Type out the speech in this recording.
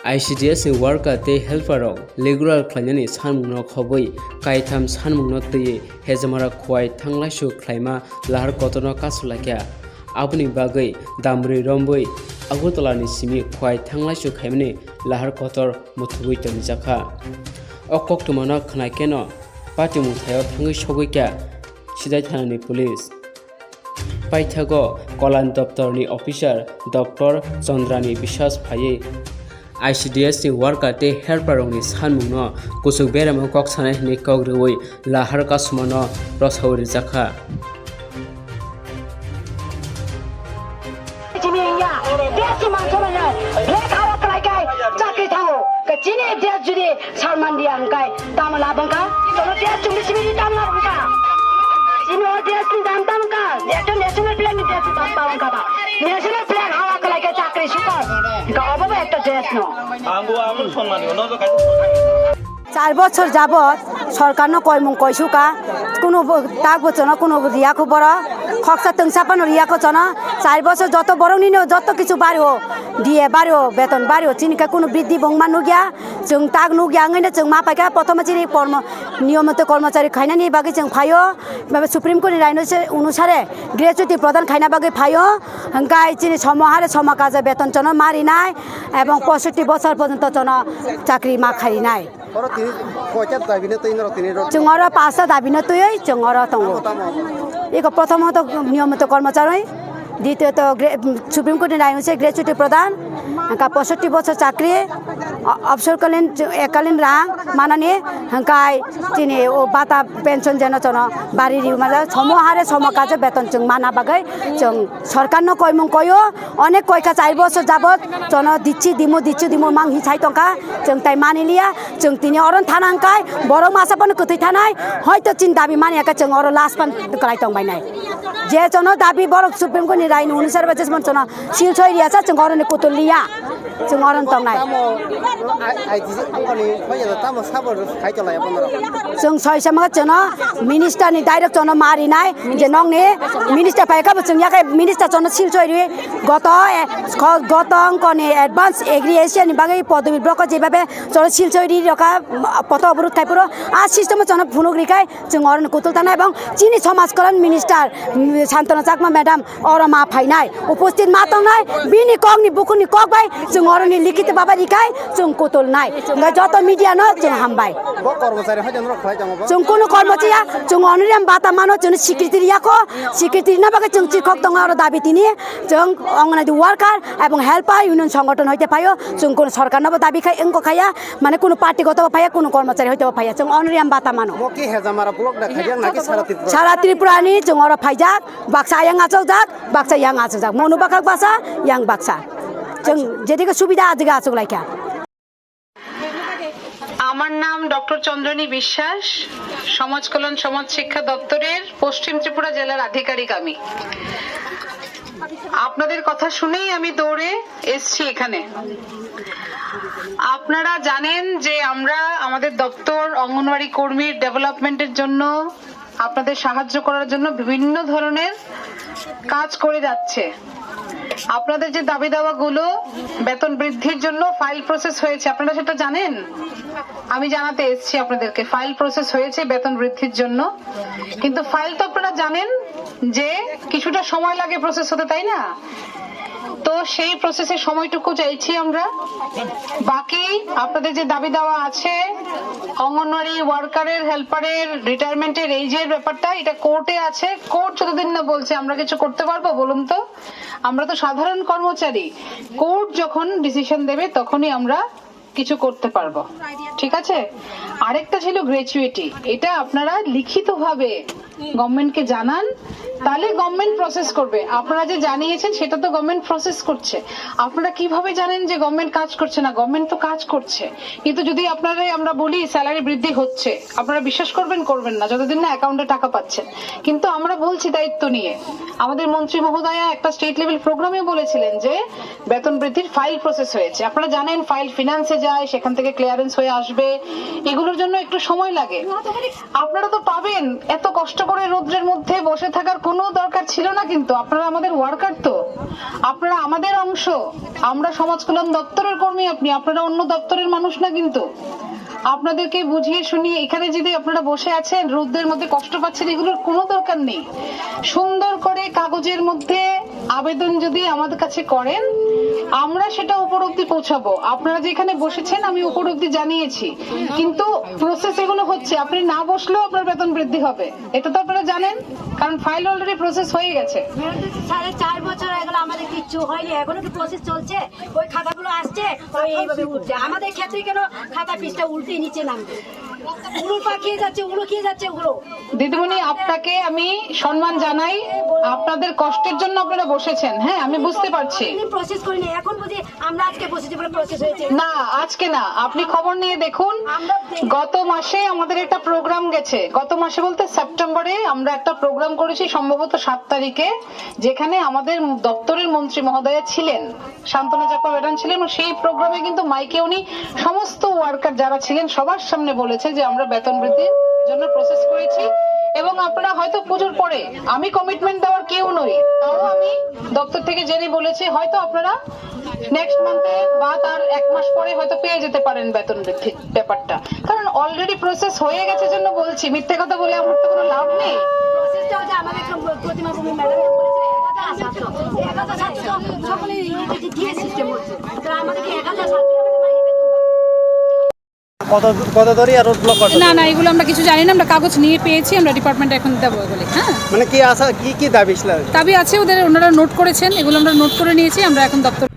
ICDS ni worker te helper rok regular khlainani sanmungno khoboi kaitham sanmungno tei hejamara khwai thanglaisu khlaima lahar kotono kasulakya abuni bagai damri romboi Agartala ni simi khwai thanglaisu khaimani lahar kotor muthubui tonjakha okok tumana khnai keno party muthayo thangui sogoi sidai thanani police paithago kolan doptorni officer Dr. Chandrani Bishwas phaye ICDS ni worker te helper rokni sanmungno kusuk berama kok sanai ni kogroi lahar kasumano prosauri jakha চার বছর যাবত সরকার কয়মুং কয়সুকা কোনো তাক বচন কোনো রিয়া খবর খকসা তংসাপানো রিয়া কচন 4 বছর যত বড় নিনো যত কিছু বাড়িও দিয়ে বাড়িও বেতন বাড়িও চিনিকা কোনো বৃদ্ধি বংমা নুগিয়া जों ताक नुगिया ngैनो जों मा पाइका प्रथम चिनि कर्म नियमित कर्मचारी खाइनानि बागै जों फायो सुप्रीम कोर्ट रायनो अनुसारे ग्रेजुटी प्रदान खाइना बागै फायो हंगाय चिनि समहारे समकाज बेतन चन मारिनाय एवं 65 বছর পর্যন্ত চন চাকরি মা খাইনাय जों अर पाँचटा दाबिनो तुयै जों अर तंगो एक प्रथमत नियमित कर्मचारी द्वितीयत सुप्रीम कोर्ट राय अनुसार ग्रेजुटी प्रदान 65 বছর চাকরি अवसरकालीन एककालीन रां मानानि हंकाय चिनि ओ बाता पेंशन जेन चन बारी रिउमाला समहारे समकाज बेतन जों माना बागै जों सरकारनो कयमुं कयो अनेक कयका 4 বছর जाबत चन दिच्छि दिमु मां हिसाय टंका जों ताइ मानिलिया जों तिनि अरन थानांकाय बर' मासापन कथै थानाय हयतो चिन दाबि मानियाका जों अर लास्ट पान कलाय टंबायनाय जे चन दाबि बर' सुप्रीम कोर्ट राय अनुसार बजेस मन चन सिलसय रियासा जों अरन कुतुलिया जों अरन टंनाय जों सयसमा चन मिनिस्टारनि डाइरेक्ट चन मारिनाय जे नंनि मिनिस्टार पाइका जों याकै मिनिस्टार चन सिलसयरि गत अंकनि एडभान्स एग्रिएशन बागै पदवी ब्लक जेबाबे चन सिलसयरि रका पथ अवरोध थाइपुर आ सिस्टम चन फुनुग्रिकाय जों अरन कुतुलताना एवं चिनि समाज कल्याण मिनिस्टार शान्तना चाकमा मैडम और मा फाइनाय उपस्थित मातंनाय बिनि कगनि बुकुनि कगबाय जों अरनि लिखित बाबा रिकाय जों कुतुल नाय जत मीडिया न जों हामबाय जों कोनो कर्मचारी जों अनुरिम बाता मानो जों स्वीकृति रियाखो स्वीकृति न बागै जों चिखक दङ आरो दाबि तिनि जों अंगनवाड़ी वर्कार एवं हेल्पर यूनियन संगठन हइते पायो जों कोनो सरकार न दाबि खाय अंक खाया माने कोनो पार्टीगत पाया कोनो कर्मचारी हइते पाया जों अनुरिम बाता मानो मकि हेजामारा ब्लक ना खायजों नाकि सारा त्रिपुरानि जों आरो फाइजाक बाक्सा यां आचौजाक बाक्सा यां आचौजाक मनुबाखाक बासा यां बाक्सा जों जेदिके सुविधा आजिगा आचौलायका আমার নাম ডক্টর চন্দ্রানী বিশ্বাস সমাজ কল্যাণ সমাজ শিক্ষা দপ্তরের পশ্চিম ত্রিপুরা জেলার আধিকারিক আমি আপনাদের কথা শুনেই আমি দৌড়ে এসেছি এখানে আপনারা জানেন যে আমরা আমাদের দপ্তর অঙ্গনওয়াড়ি কর্মীর ডেভেলপমেন্টের জন্য আপনাদের সাহায্য করার জন্য বিভিন্ন ধরনের কাজ করে যাচ্ছে আপনাদের যে দাবি দাওয়াগুলো বেতন বৃদ্ধির জন্য ফাইল প্রসেস হয়েছে আপনারা সেটা জানেন আমি জানাতে এসেছি আপনাদেরকে ফাইল প্রসেস হয়েছে বেতন বৃদ্ধির জন্য কিন্তু ফাইল তো আপনারা জানেন যে কিছুটা সময় লাগে প্রসেস হতে তাই না তো সেই প্রসেসের সময়টুকু চাইছি আমরা বাকি আপনাদের যে দাবি দাওয়া আছে অঙ্গনওয়াড়ি ওয়ার্কারের হেল্পারের রিটায়ারমেন্টের এইজের ব্যাপারটা এটা কোর্টে আছে কোর্ট যতদিন না বলছে আমরা কিছু করতে পারবো বলুন তো আমরা তো সাধারণ কর্মচারী কোর্ট যখন ডিসিশন দেবে তখনই আমরা কিছু করতে পারবো ঠিক আছে আরেকটা ছিল গ্র্যাচুইটি এটা আপনারা লিখিতভাবে গভর্নমেন্টকে জানান তাহলে গভর্নমেন্ট প্রসেস করবে আপনারা যে জানিয়েছেন সেটা তো গভর্নমেন্ট প্রসেস করছে আপনারা কিভাবে জানেন যে গভর্নমেন্ট কাজ করছে না গভর্নমেন্ট তো কাজ করছে কিন্তু যদি আপনারা আমরা বলি স্যালারি বৃদ্ধি হচ্ছে আপনারা বিশ্বাস করবেন না যতদিন না অ্যাকাউন্টে টাকা পাচ্ছেন কিন্তু আমরা বলছি দায়িত্ব নিয়ে আমাদের মন্ত্রী মহোদয়া একটা স্টেট লেভেল প্রোগ্রামে বলেছিলেন যে বেতন বৃদ্ধির ফাইল প্রসেস হয়েছে আপনারা জানেন ফাইল ফিনান্সে যায় সেখান থেকে ক্লিয়ারেন্স হয়ে আসবে এগুলোর জন্য একটু সময় লাগে আপনারা তো পাবেন এত কষ্ট করে রৌদ্রের মধ্যে বসে থাকার কোনো দরকার ছিল না, কিন্তু আপনারা আমাদের ওয়ার্কার, তো আপনারা আমাদের অংশ। আমরা সমাজ কল্যাণ দপ্তরের কর্মী, আপনারা অন্য দপ্তরের মানুষ না। কিন্তু আপনাদেরকে বুঝিয়ে শুনিয়ে এখানে যদি আপনারা বসে আছেন, রোদের মধ্যে কষ্ট পাচ্ছেন, এগুলোর কোনো দরকার নেই। সুন্দর করে কাগজের মধ্যে আবেদন যদি আমাদের কাছে করেন, আমরা সেটা উপর অব্দি পৌঁছাবো। আপনারা যেখানে বসেছেন আমি উপর অব্দি জানিয়েছি, কিন্তু প্রসেস এগুলো হচ্ছে। আপনি না বসলেও আপনার বেতন বৃদ্ধি হবে, এটা তো আপনারা জানেন, কারণ ফাইল অলরেডি প্রসেস হয়ে গেছে। 4.5 বছর হয়ে গেল, আমাদের কিচ্ছু হয়নি, এখনো কি প্রসেস চলছে? ওই খাতাগুলো আসছে, ওই এইভাবে উঠছে। আমাদের ক্ষেত্রে কেন খাতা পিসটা উল্টে নিচে নামবে? উড়ো পাকিয়ে যাচ্ছে, উড়ো খেয়ে যাচ্ছে ওগুলো। দিদিমণি, আপনাকে আমি সম্মান জানাই, আপনাদের কষ্টের জন্য আপনারা বসেছেন। হ্যাঁ, আমি বুঝতে পারছি। প্রসেস করিনি, এখন বুঝি আমরা আজকে বসেছি বলে প্রসেস হয়েছে। না, আজকে না, আপনি খবর নিয়ে দেখুন। গত মাসে আমাদের একটা প্রোগ্রাম গেছে, গত মাসে বলতে সেপ্টেম্বরে আমরা একটা প্রোগ্রাম করেছি, সম্ভবত 7 তারিখে, যেখানে আমাদের দপ্তরের মন্ত্রী মহোদয়া ছিলেন, শান্তনু চাকমা ম্যাডাম ছিলেন। সেই প্রোগ্রামে কিন্তু মাইকে উনি সমস্ত ওয়ার্কার যারা ছিলেন সবার সামনে বলেছে যে আমরা বেতন বৃদ্ধির জন্য প্রসেস করেছি। এবং আপনারা হয়তো পুজোর পরে, আমি কমিটমেন্ট দেওয়ার কেউ নই, তাও আমি দপ্তর থেকে জেনে বলেছি, হয়তো আপনারা নেক্সট মান্থে বা তার 1 মাস পরে হয়তো পেয়ে যেতে পারেন বেতন বৃদ্ধির ব্যাপারটা। কারণ অলরেডি প্রসেস হয়ে গেছে জন্য বলছি, মিথ্যে কথা বলে আমার তো কোনো লাভ নেই। প্রসেসটা হচ্ছে আমাদের প্রতিমা ভূমি ম্যাডাম বলেছে 1000 ছাত্র সকলে দিয়ে সিস্টেম হচ্ছে, আমাদেরকে 1000 ছাত্র কত ধরে আর রোড ব্লক করছে? না, এগুলো আমরা কিছু জানি না, আমরা কাগজ নিয়ে পেয়েছি, আমরা ডিপার্টমেন্টে এখন দেবো এগুলি। হ্যাঁ, মানে কি আশা, কি দাবি ছিল? দাবি আছে ওদের, ওনারা নোট করেছেন, এগুলো আমরা নোট করে নিয়েছি, আমরা এখন দপ্তর